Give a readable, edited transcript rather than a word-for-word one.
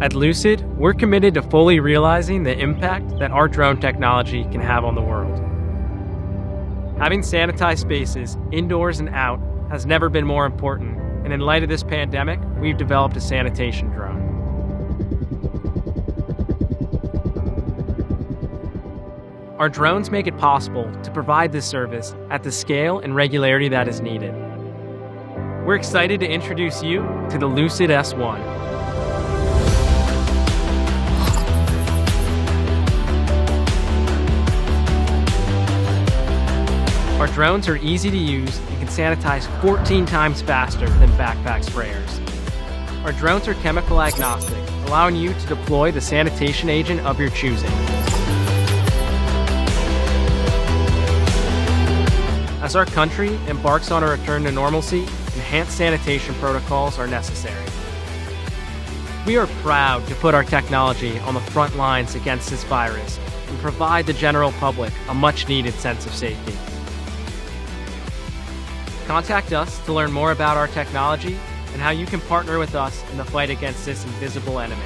At Lucid, we're committed to fully realizing the impact that our drone technology can have on the world. Having sanitized spaces, indoors and out, has never been more important, and in light of this pandemic, we've developed a sanitation drone. Our drones make it possible to provide this service at the scale and regularity that is needed. We're excited to introduce you to the Lucid S1. Our drones are easy to use and can sanitize 14 times faster than backpack sprayers. Our drones are chemical agnostic, allowing you to deploy the sanitation agent of your choosing. As our country embarks on a return to normalcy, enhanced sanitation protocols are necessary. We are proud to put our technology on the front lines against this virus and provide the general public a much-needed sense of safety. Contact us to learn more about our technology and how you can partner with us in the fight against this invisible enemy.